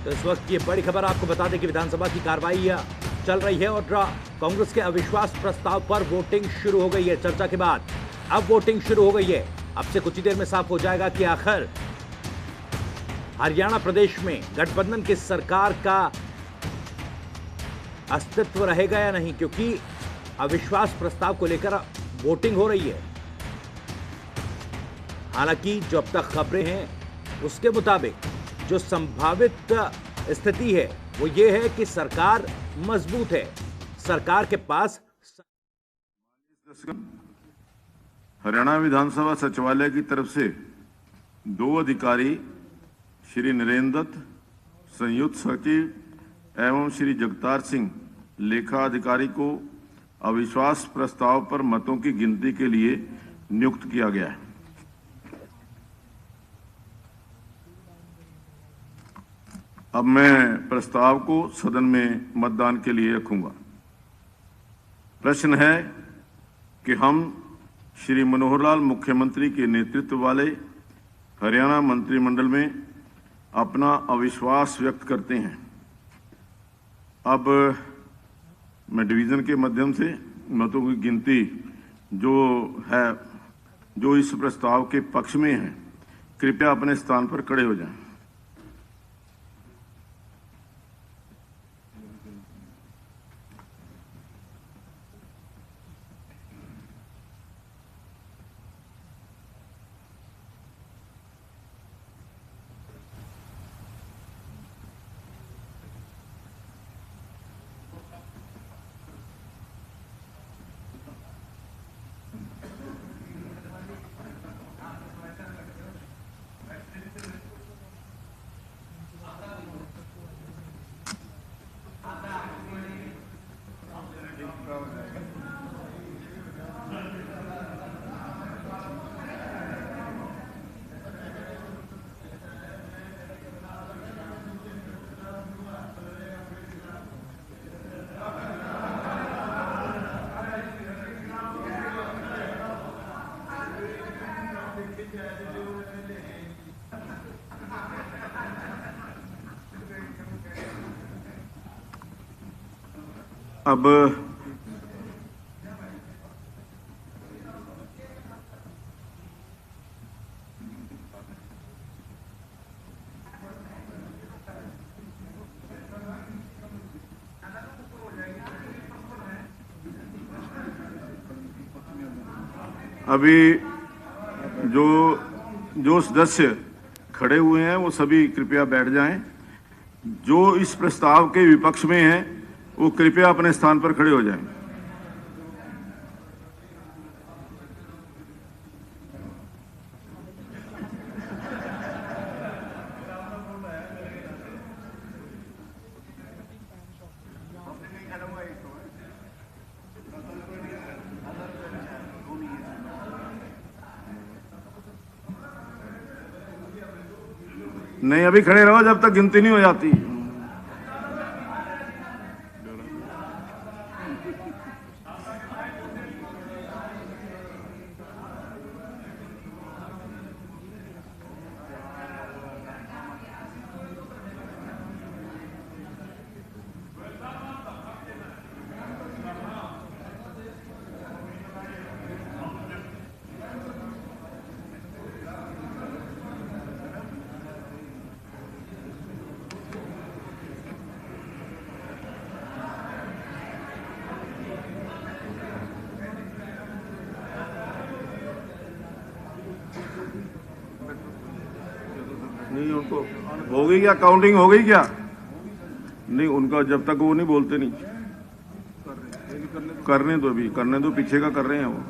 तो इस वक्त ये बड़ी खबर आपको बता दें कि विधानसभा की कार्रवाई चल रही है और कांग्रेस के अविश्वास प्रस्ताव पर वोटिंग शुरू हो गई है। चर्चा के बाद अब वोटिंग शुरू हो गई है। अब से कुछ ही देर में साफ हो जाएगा कि आखिर हरियाणा प्रदेश में गठबंधन की सरकार का अस्तित्व रहेगा या नहीं, क्योंकि अविश्वास प्रस्ताव को लेकर वोटिंग हो रही है। हालांकि जो अब तक खबरें हैं उसके मुताबिक जो संभावित स्थिति है वो ये है कि सरकार मजबूत है, सरकार के पास। हरियाणा विधानसभा सचिवालय की तरफ से 2 अधिकारी श्री नरेंद्र दत्त संयुक्त सचिव एवं श्री जगतार सिंह लेखा अधिकारी को अविश्वास प्रस्ताव पर मतों की गिनती के लिए नियुक्त किया गया है। अब मैं प्रस्ताव को सदन में मतदान के लिए रखूंगा। प्रश्न है कि हम श्री मनोहर लाल मुख्यमंत्री के नेतृत्व वाले हरियाणा मंत्रिमंडल में अपना अविश्वास व्यक्त करते हैं। अब मैं डिवीजन के माध्यम से मतों की गिनती जो इस प्रस्ताव के पक्ष में है, कृपया अपने स्थान पर खड़े हो जाएं। अब अभी जो सदस्य खड़े हुए हैं वो सभी कृपया बैठ जाएं। जो इस प्रस्ताव के विपक्ष में हैं वो कृपया अपने स्थान पर खड़े हो जाएं। नहीं, अभी खड़े रहो जब तक गिनती नहीं हो जाती। नहीं, उनको हो गई क्या? काउंटिंग हो गई क्या? नहीं, उनका जब तक वो नहीं बोलते नहीं करने दो, अभी करने दो, पीछे का कर रहे हैं वो।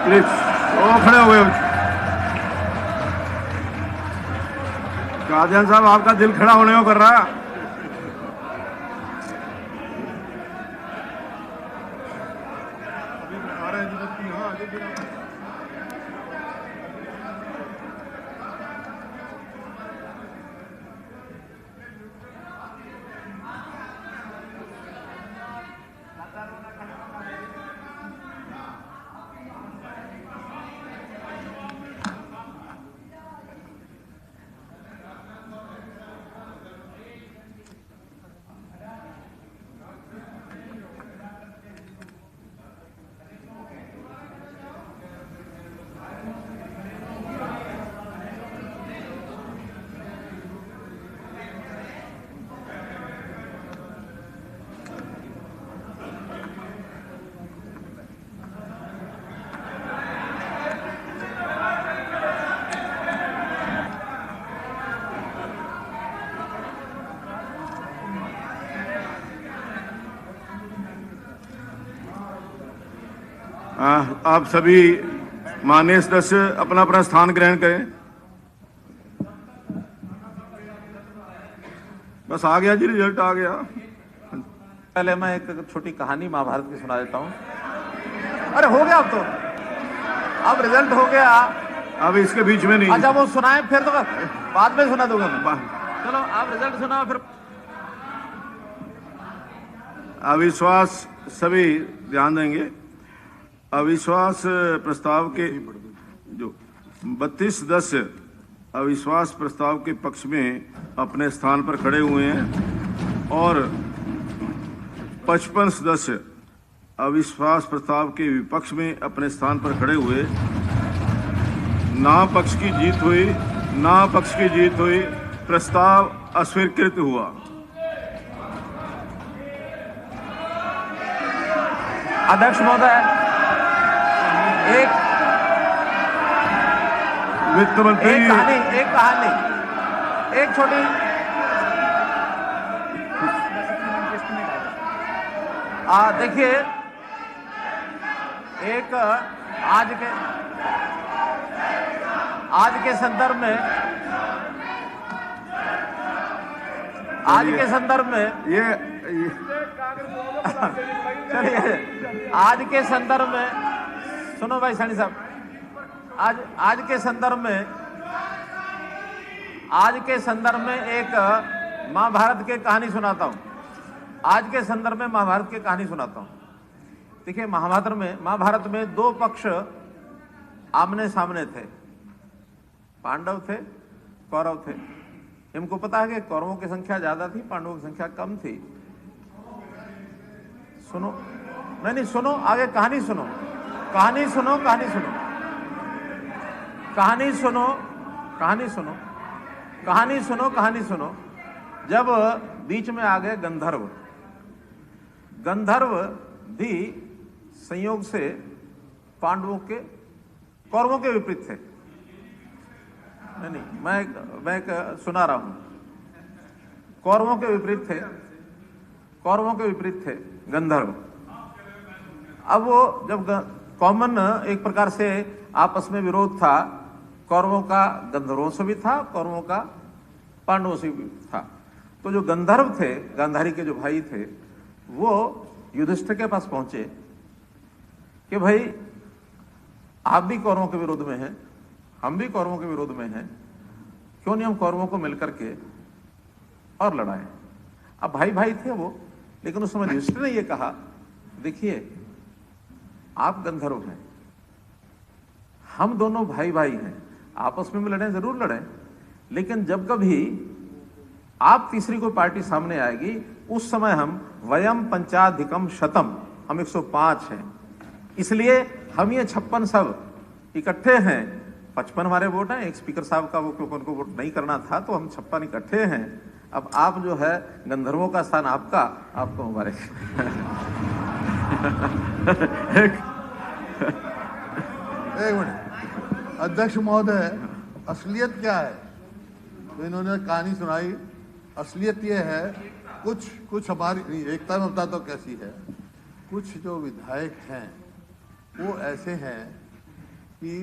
प्लीज खड़े हो गए। कादियान साहब, आपका दिल खड़ा होने को कर रहा है। आप सभी माननीय सदस्य अपना अपना स्थान ग्रहण करें। बस आ गया जी, रिजल्ट आ गया। पहले मैं एक छोटी कहानी महाभारत की सुना देता हूँ। अरे हो गया, अब तो अब रिजल्ट हो गया। अब इसके बीच में नहीं। अच्छा वो सुनाए फिर तो बाद में सुना दूंगा मैं। चलो आप रिजल्ट सुनाओ फिर। अविश्वास, सभी ध्यान देंगे। अविश्वास प्रस्ताव के जो 32 सदस्य अविश्वास प्रस्ताव के पक्ष में अपने स्थान पर खड़े हुए हैं और 55 सदस्य अविश्वास प्रस्ताव के विपक्ष में अपने स्थान पर खड़े हुए। ना पक्ष की जीत हुई, ना पक्ष की जीत हुई, प्रस्ताव अस्वीकृत हुआ। अध्यक्ष महोदय, एक वित्त मंत्री एक छोटी देखिए, एक आज के संदर्भ में ये चलिए, आज के संदर्भ में सुनो भाई सैनी साहब, आज के संदर्भ में एक महाभारत की कहानी सुनाता हूं। आज के संदर्भ में महाभारत की कहानी सुनाता हूं। देखिए, महाभारत में दो पक्ष आमने सामने थे। पांडव थे, कौरव थे। इनको पता है कि कौरवों की संख्या ज्यादा थी, पांडवों की संख्या कम थी। सुनो, नहीं सुनो, आगे कहानी सुनो, कहानी सुनो, कहानी सुनो, कहानी सुनो, कहानी सुनो, कहानी सुनो, कहानी सुनो। जब बीच में आ गए गंधर्व, गंधर्व भी संयोग से पांडवों के, कौरवों के विपरीत थे। नहीं, मैं सुना रहा हूं। कौरवों के विपरीत थे गंधर्व। अब वो जब कॉमन एक प्रकार से आपस में विरोध था, कौरवों का गंधर्वों से भी था, कौरवों का पांडवों से भी था। तो जो गंधर्व थे, गांधारी के जो भाई थे, वो युधिष्ठिर के पास पहुंचे कि भाई आप भी कौरवों के विरोध में हैं, हम भी कौरवों के विरोध में हैं, क्यों नहीं हम कौरवों को मिलकर के और लड़ाएं। अब भाई भाई थे वो, लेकिन उस समय युधिष्ठिर ने ये कहा, देखिए आप गंधर्व हैं, हम दोनों भाई भाई हैं, आपस में लड़ें, जरूर लड़ें, लेकिन जब कभी आप तीसरी कोई पार्टी सामने आएगी, उस समय हम वयम पंचाधिकम शतम, हम 105 हैं, इसलिए हम ये 56 सब इकट्ठे हैं। 55 हमारे वोट हैं, एक स्पीकर साहब का वो क्योंकि उनको वोट नहीं करना था, तो हम 56 इकट्ठे हैं। अब आप जो है गंधर्वों का स्थान आपको मुबारक। एक मिनट, अध्यक्ष महोदय, असलियत क्या है? तो इन्होंने कहानी सुनाई। असलियत ये है, कुछ हमारी एकता में बताता हूँ कैसी है। कुछ जो विधायक हैं वो ऐसे हैं कि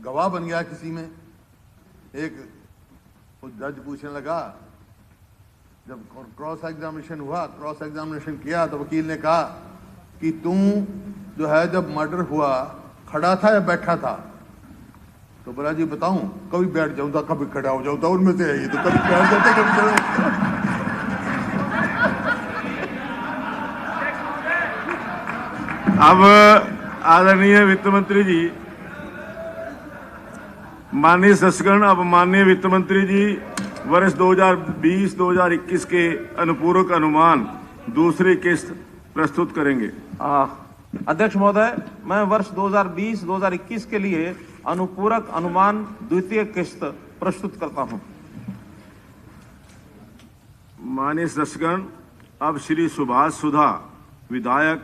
गवाह बन गया किसी में। एक जज पूछने लगा, जब क्रॉस एग्जामिनेशन हुआ, क्रॉस एग्जामिनेशन किया तो वकील ने कहा कि तू जो है जब मर्डर हुआ खड़ा था या बैठा था? तो बोला जी बताऊं, कभी बैठ जाऊं था, कभी खड़ा हो जाऊं था, उनमें से है ये, तो कभी बैठ जाते कभी खड़े। अब आदरणीय वित्त मंत्री जी, माननीय सदस्यगण, अब माननीय वित्त मंत्री जी वर्ष 2020-2021 के अनुपूरक अनुमान दूसरी किस्त प्रस्तुत करेंगे। अध्यक्ष महोदय, मैं वर्ष 2020-2021 के लिए अनुपूरक अनुमान द्वितीय किस्त प्रस्तुत करता हूं। माननीय सदस्यगण, अब श्री सुभाष सुधा, विधायक,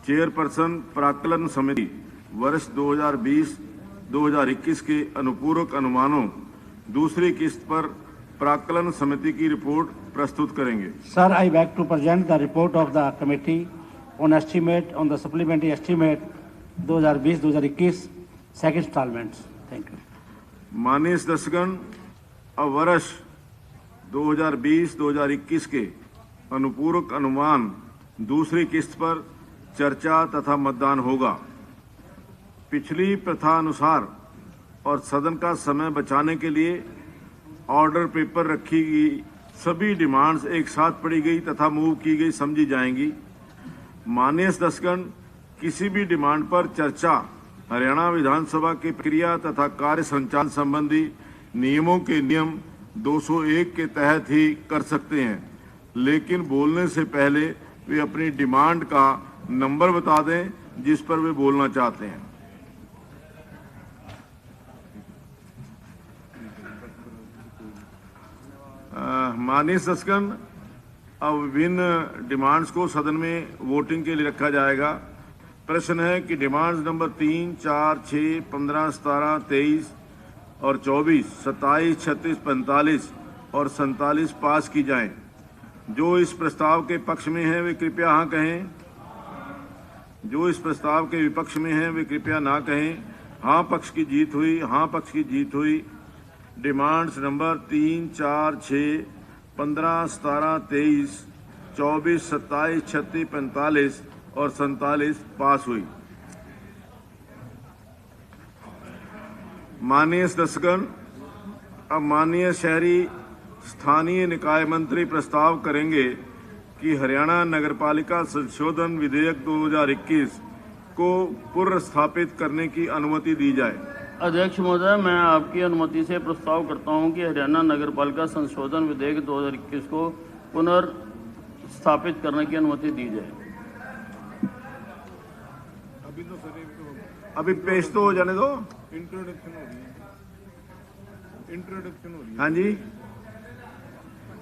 चेयरपर्सन प्राक्कलन समिति, वर्ष 2020-2021 के अनुपूरक अनुमानों दूसरी किस्त पर प्राक्कलन समिति की रिपोर्ट प्रस्तुत करेंगे। Sir, I beg to present the report of the committee on the supplementary estimate 2020-2021 second installments. Thank you. माननीय सदस्यगण, अब वर्ष 2020-2021 के अनुपूरक अनुमान दूसरी किस्त पर चर्चा तथा मतदान होगा। पिछली प्रथा अनुसार और सदन का समय बचाने के लिए ऑर्डर पेपर रखी गई सभी डिमांड्स एक साथ पढ़ी गई तथा मूव की गई समझी जाएंगी। माननीय सदस्यगण, किसी भी डिमांड पर चर्चा हरियाणा विधानसभा की प्रक्रिया तथा कार्य संचालन संबंधी नियमों के नियम 201 के तहत ही कर सकते हैं, लेकिन बोलने से पहले वे अपनी डिमांड का नंबर बता दें जिस पर वे बोलना चाहते हैं। माननीय सदस्यगण, अब विभिन्न डिमांड्स को सदन में वोटिंग के लिए रखा जाएगा। प्रश्न है कि डिमांड्स नंबर 3, 4, 6, 15, 17, 23 और 24, 27, 36, 45 और 47 पास की जाएं। जो इस प्रस्ताव के पक्ष में हैं वे कृपया हाँ कहें। जो इस प्रस्ताव के विपक्ष में हैं वे कृपया ना कहें। हाँ पक्ष की जीत हुई, हाँ पक्ष की जीत हुई। डिमांड्स नंबर 3, 4, 6, 15, 17, 23, 24, 27, 36, 45 और 47 पास हुई। माननीय सदस्यगण, अब माननीय शहरी स्थानीय निकाय मंत्री प्रस्ताव करेंगे कि हरियाणा नगरपालिका संशोधन विधेयक 2021 को पुनर्स्थापित करने की अनुमति दी जाए। अध्यक्ष महोदय, मैं आपकी अनुमति से प्रस्ताव करता हूं कि हरियाणा नगरपालिका संशोधन विधेयक 2021 को पुनर्स्थापित करने की अनुमति दी जाए। अभी पेश तो हो जाने दो। इंट्रोडक्शन हो रही है। हाँ जी,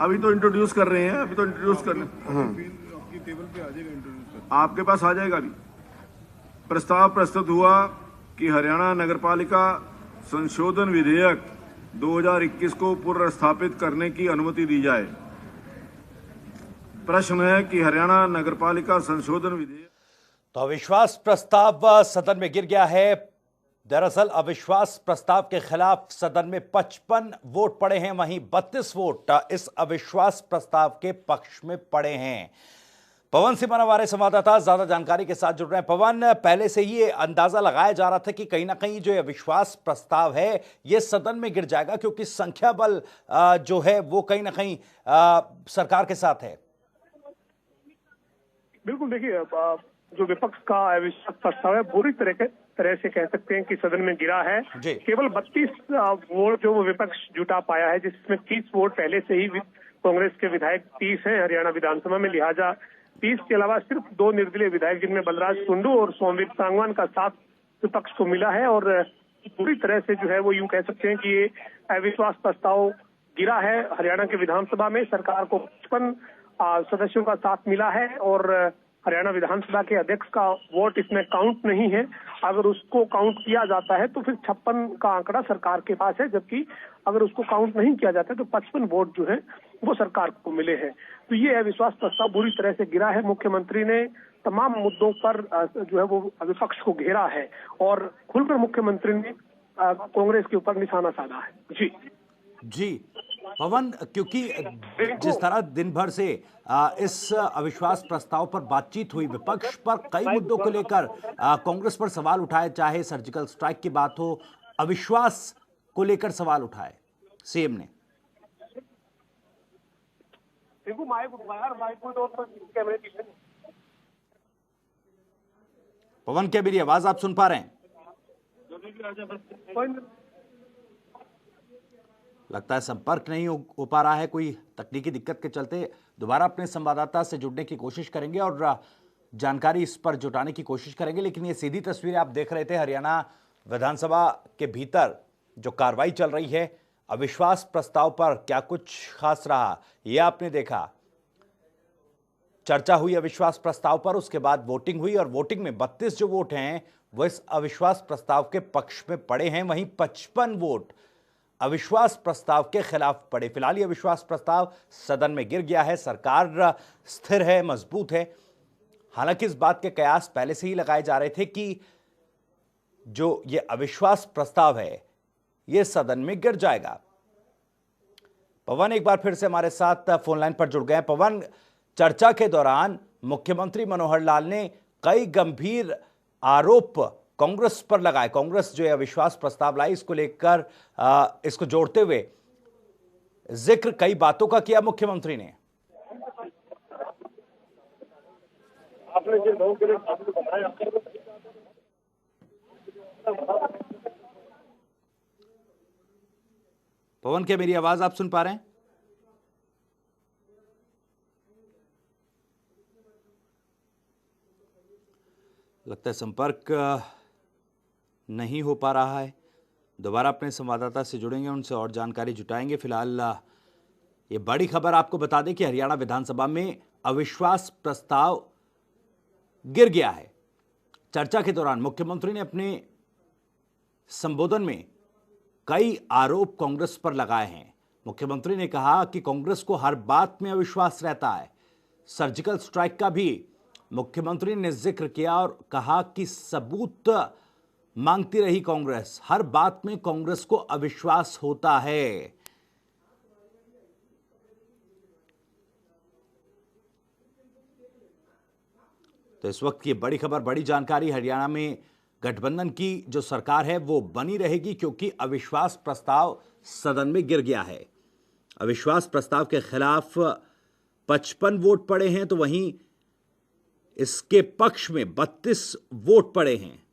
अभी तो इंट्रोड्यूस कर रहे हैं, अभी तो इंट्रोड्यूस कर रहे हैं। आपकी टेबल पे आ जाएगा इंट्रोड्यूस। आपके पास आ जाएगा। अभी प्रस्ताव प्रस्तुत हुआ कि हरियाणा नगरपालिका संशोधन विधेयक 2021 को पुनर्स्थापित करने की अनुमति दी जाए। प्रश्न है कि हरियाणा नगरपालिका संशोधन विधेयक। तो अविश्वास प्रस्ताव सदन में गिर गया है। दरअसल अविश्वास प्रस्ताव के खिलाफ सदन में 55 वोट पड़े हैं, वहीं 32 वोट इस अविश्वास प्रस्ताव के पक्ष में पड़े हैं। पवन सिंह हमारे संवाददाता ज्यादा जानकारी के साथ जुड़ रहे हैं। पवन, पहले से ही अंदाजा लगाया जा रहा था कि कहीं ना कहीं जो अविश्वास प्रस्ताव है ये सदन में गिर जाएगा, क्योंकि संख्या बल जो है वो कहीं ना कहीं सरकार के साथ है। बिल्कुल, देखिए जो विपक्ष का अविश्वास प्रस्ताव है बुरी तरह से कह सकते हैं कि सदन में गिरा है। केवल 32 वोट जो विपक्ष जुटा पाया है, जिसमें 30 वोट पहले से ही कांग्रेस के विधायक 30 हैं हरियाणा विधानसभा में, लिहाजा 30 के अलावा सिर्फ 2 निर्दलीय विधायक जिनमें बलराज कुंडू और सोमवीर सांगवान का साथ विपक्ष को मिला है। और पूरी तरह से जो है वो यूं कह सकते हैं कि ये अविश्वास प्रस्ताव गिरा है। हरियाणा के विधानसभा में सरकार को 55 सदस्यों का साथ मिला है और हरियाणा विधानसभा के अध्यक्ष का वोट इसमें काउंट नहीं है। अगर उसको काउंट किया जाता है तो फिर 56 का आंकड़ा सरकार के पास है, जबकि अगर उसको काउंट नहीं किया जाता है तो 55 वोट जो है वो सरकार को मिले हैं। तो ये अविश्वास प्रस्ताव बुरी तरह से गिरा है। मुख्यमंत्री ने तमाम मुद्दों पर जो है वो विपक्ष को घेरा है और खुलकर मुख्यमंत्री ने कांग्रेस के ऊपर निशाना साधा है। जी पवन, क्योंकि जिस तरह दिन भर से इस अविश्वास प्रस्ताव पर बातचीत हुई, विपक्ष पर कई मुद्दों को लेकर कांग्रेस पर सवाल उठाए, चाहे सर्जिकल स्ट्राइक की बात हो, अविश्वास को लेकर सवाल उठाए सीएम ने। पवन, क्या मेरी आवाज आप सुन पा रहे हैं? लगता है संपर्क नहीं हो पा रहा है, कोई तकनीकी दिक्कत के चलते। दोबारा अपने संवाददाता से जुड़ने की कोशिश करेंगे और जानकारी इस पर जुटाने की कोशिश करेंगे। लेकिन ये सीधी तस्वीरें आप देख रहे थे हरियाणा विधानसभा के भीतर जो कार्रवाई चल रही है अविश्वास प्रस्ताव पर, क्या कुछ खास रहा यह आपने देखा। चर्चा हुई अविश्वास प्रस्ताव पर, उसके बाद वोटिंग हुई और वोटिंग में 32 जो वोट हैं वो इस अविश्वास प्रस्ताव के पक्ष में पड़े हैं, वहीं 55 वोट अविश्वास प्रस्ताव के खिलाफ पड़े। फिलहाल ये अविश्वास प्रस्ताव सदन में गिर गया है, सरकार स्थिर है, मजबूत है। हालांकि इस बात के कयास पहले से ही लगाए जा रहे थे कि जो ये अविश्वास प्रस्ताव है ये सदन में गिर जाएगा। पवन एक बार फिर से हमारे साथ फोन लाइन पर जुड़ गए हैं। पवन, चर्चा के दौरान मुख्यमंत्री मनोहर लाल ने कई गंभीर आरोप कांग्रेस पर लगाए। कांग्रेस जो अविश्वास प्रस्ताव लाई इसको लेकर इसको जोड़ते हुए जिक्र कई बातों का किया मुख्यमंत्री ने। आपने जिन लोगों के लिए बताया, पवन, क्या मेरी आवाज आप सुन पा रहे हैं? लगता है संपर्क नहीं हो पा रहा है। दोबारा अपने संवाददाता से जुड़ेंगे, उनसे और जानकारी जुटाएंगे। फिलहाल ये बड़ी खबर आपको बता दें कि हरियाणा विधानसभा में अविश्वास प्रस्ताव गिर गया है। चर्चा के दौरान मुख्यमंत्री ने अपने संबोधन में कई आरोप कांग्रेस पर लगाए हैं। मुख्यमंत्री ने कहा कि कांग्रेस को हर बात में अविश्वास रहता है। सर्जिकल स्ट्राइक का भी मुख्यमंत्री ने जिक्र किया और कहा कि सबूत मांगती रही कांग्रेस, हर बात में कांग्रेस को अविश्वास होता है। तो इस वक्त की बड़ी खबर, बड़ी जानकारी, हरियाणा में गठबंधन की जो सरकार है वो बनी रहेगी क्योंकि अविश्वास प्रस्ताव सदन में गिर गया है। अविश्वास प्रस्ताव के खिलाफ 55 वोट पड़े हैं, तो वहीं इसके पक्ष में 32 वोट पड़े हैं।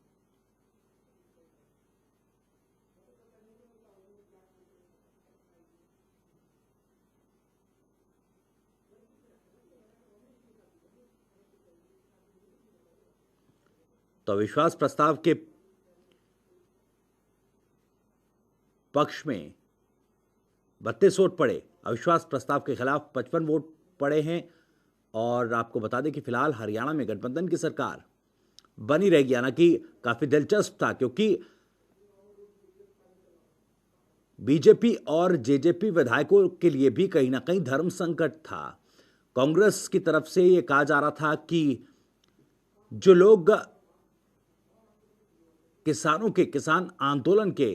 तो अविश्वास प्रस्ताव के पक्ष में 32 वोट पड़े, अविश्वास प्रस्ताव के खिलाफ 55 वोट पड़े हैं। और आपको बता दें कि फिलहाल हरियाणा में गठबंधन की सरकार बनी रहेगी। हालांकि काफी दिलचस्प था क्योंकि बीजेपी और जेजेपी विधायकों के लिए भी कहीं ना कहीं धर्म संकट था। कांग्रेस की तरफ से यह कहा जा रहा था कि जो लोग किसानों के, किसान आंदोलन के,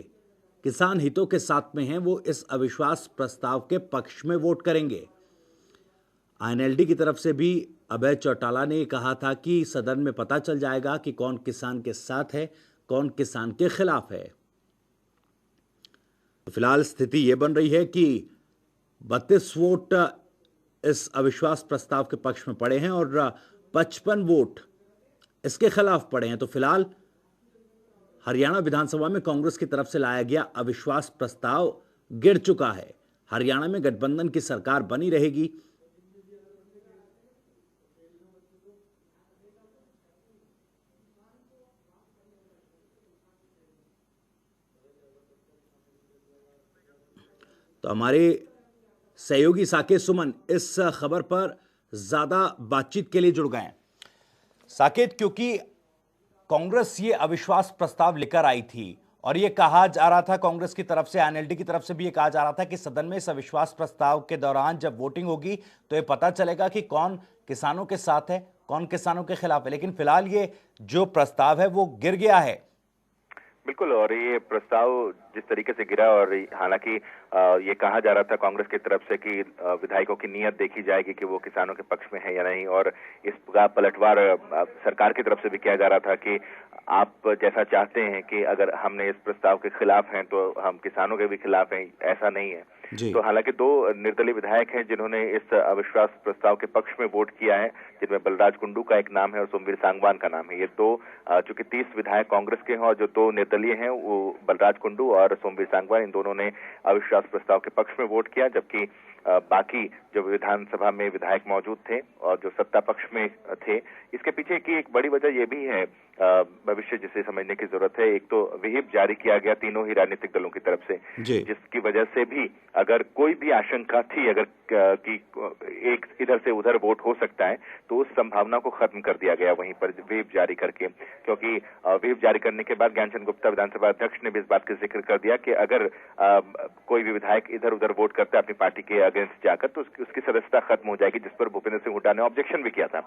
किसान हितों के साथ में हैं, वो इस अविश्वास प्रस्ताव के पक्ष में वोट करेंगे। आईएनएलडी की तरफ से भी अभय चौटाला ने कहा था कि सदन में पता चल जाएगा कि कौन किसान के साथ है, कौन किसान के खिलाफ है। तो फिलहाल स्थिति यह बन रही है कि 32 वोट इस अविश्वास प्रस्ताव के पक्ष में पड़े हैं और 55 वोट इसके खिलाफ पड़े हैं। तो फिलहाल हरियाणा विधानसभा में कांग्रेस की तरफ से लाया गया अविश्वास प्रस्ताव गिर चुका है। हरियाणा में गठबंधन की सरकार बनी रहेगी। तो हमारे सहयोगी साकेत सुमन इस खबर पर ज्यादा बातचीत के लिए जुड़ गए हैं। साकेत, क्योंकि कांग्रेस ये अविश्वास प्रस्ताव लेकर आई थी और ये कहा जा रहा था कांग्रेस की तरफ से, आईएनएलडी की तरफ से भी ये कहा जा रहा था कि सदन में इस अविश्वास प्रस्ताव के दौरान जब वोटिंग होगी तो ये पता चलेगा कि कौन किसानों के साथ है, कौन किसानों के खिलाफ है। लेकिन फिलहाल ये जो प्रस्ताव है वो गिर गया है। बिल्कुल, और ये प्रस्ताव जिस तरीके से गिरा, और हालांकि ये कहा जा रहा था कांग्रेस की तरफ से कि विधायकों की नीयत देखी जाएगी कि वो किसानों के पक्ष में है या नहीं, और इसका पलटवार सरकार की तरफ से भी किया जा रहा था कि आप जैसा चाहते हैं कि अगर हमने इस प्रस्ताव के खिलाफ हैं तो हम किसानों के भी खिलाफ हैं, ऐसा नहीं है। तो हालांकि 2 निर्दलीय विधायक हैं जिन्होंने इस अविश्वास प्रस्ताव के पक्ष में वोट किया है, जिनमें बलराज कुंडू का एक नाम है और सोमवीर सांगवान का नाम है। ये 2 चूंकि 30 विधायक कांग्रेस के हैं और जो 2 निर्दलीय हैं वो बलराज कुंडू और सोमवीर सांगवान, इन दोनों ने अविश्वास प्रस्ताव के पक्ष में वोट किया, जबकि बाकी जो विधानसभा में विधायक मौजूद थे और जो सत्ता पक्ष में थे, इसके पीछे की एक बड़ी वजह यह भी है, भविष्य जिसे समझने की जरूरत है। एक तो विहिप जारी किया गया तीनों ही राजनीतिक दलों की तरफ से, जिसकी वजह से भी अगर कोई भी आशंका थी अगर कि एक इधर से उधर वोट हो सकता है, तो उस संभावना को खत्म कर दिया गया वहीं पर विहिप जारी करके। क्योंकि विहिप जारी करने के बाद ज्ञानचंद गुप्ता विधानसभा अध्यक्ष ने भी इस बात का जिक्र कर दिया कि अगर कोई भी विधायक इधर उधर वोट करता है अपनी पार्टी के अगेंस्ट जाकर, तो उसकी सदस्यता खत्म हो जाएगी, जिस पर भूपेंद्र सिंह हुड्डा ने ऑब्जेक्शन भी किया था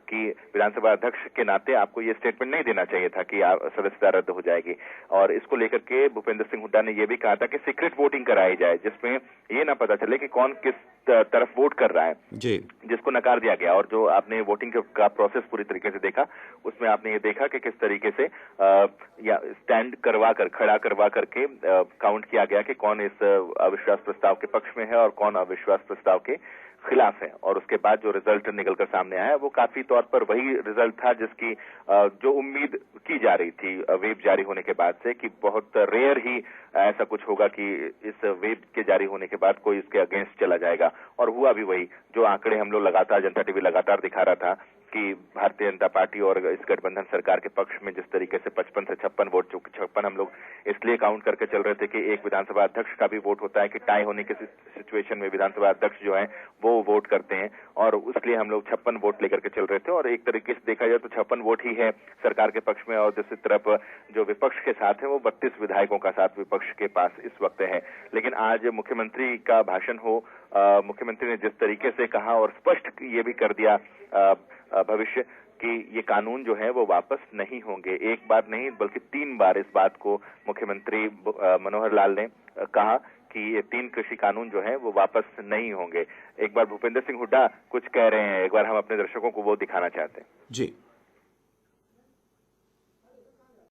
कि विधानसभा अध्यक्ष के नाते आपको ये स्टेटमेंट नहीं देना चाहिए था कि सदस्यता रद्द हो जाएगी। और इसको लेकर के भूपेंद्र सिंह हुड्डा ने यह भी कहा था कि सीक्रेट वोटिंग कराई जाए, जिसमें ये ना पता चले कि कौन किस तरफ वोट कर रहा है जी, जिसको नकार दिया गया। और जो आपने वोटिंग का प्रोसेस पूरी तरीके से देखा, उसमें आपने ये देखा कि किस तरीके से या स्टैंड करवा कर, खड़ा करवा करके काउंट किया गया कि कौन इस अविश्वास प्रस्ताव के पक्ष में है और कौन अविश्वास प्रस्ताव के खिलाफ है। और उसके बाद जो रिजल्ट निकलकर सामने आया वो काफी तौर पर वही रिजल्ट था जिसकी जो उम्मीद की जा रही थी वेब जारी होने के बाद से, कि बहुत रेयर ही ऐसा कुछ होगा कि इस वेब के जारी होने के बाद कोई इसके अगेंस्ट चला जाएगा। और हुआ भी वही जो आंकड़े हम लोग लगातार, जनता टीवी लगातार दिखा रहा था कि भारतीय जनता पार्टी और इस गठबंधन सरकार के पक्ष में जिस तरीके से 55 से 56 वोट, जो 56 हम लोग इसलिए काउंट करके चल रहे थे कि एक विधानसभा अध्यक्ष का भी वोट होता है कि टाई होने के सिचुएशन में विधानसभा अध्यक्ष जो है वो वोट करते हैं, और इसलिए हम लोग 56 वोट लेकर के चल रहे थे। और एक तरीके से देखा जाए तो 56 वोट ही है सरकार के पक्ष में, और दूसरी तरफ जो विपक्ष के साथ है वो 32 विधायकों का साथ विपक्ष के पास इस वक्त है। लेकिन आज मुख्यमंत्री का भाषण हो, मुख्यमंत्री ने जिस तरीके से कहा और स्पष्ट ये भी कर दिया भविष्य कि ये कानून जो है वो वापस नहीं होंगे, एक बार नहीं बल्कि 3 बार इस बात को मुख्यमंत्री मनोहर लाल ने कहा कि ये 3 कृषि कानून जो है वो वापस नहीं होंगे। एक बार भूपेंद्र सिंह हुड्डा कुछ कह रहे हैं, एक बार हम अपने दर्शकों को वो दिखाना चाहते हैं। जी।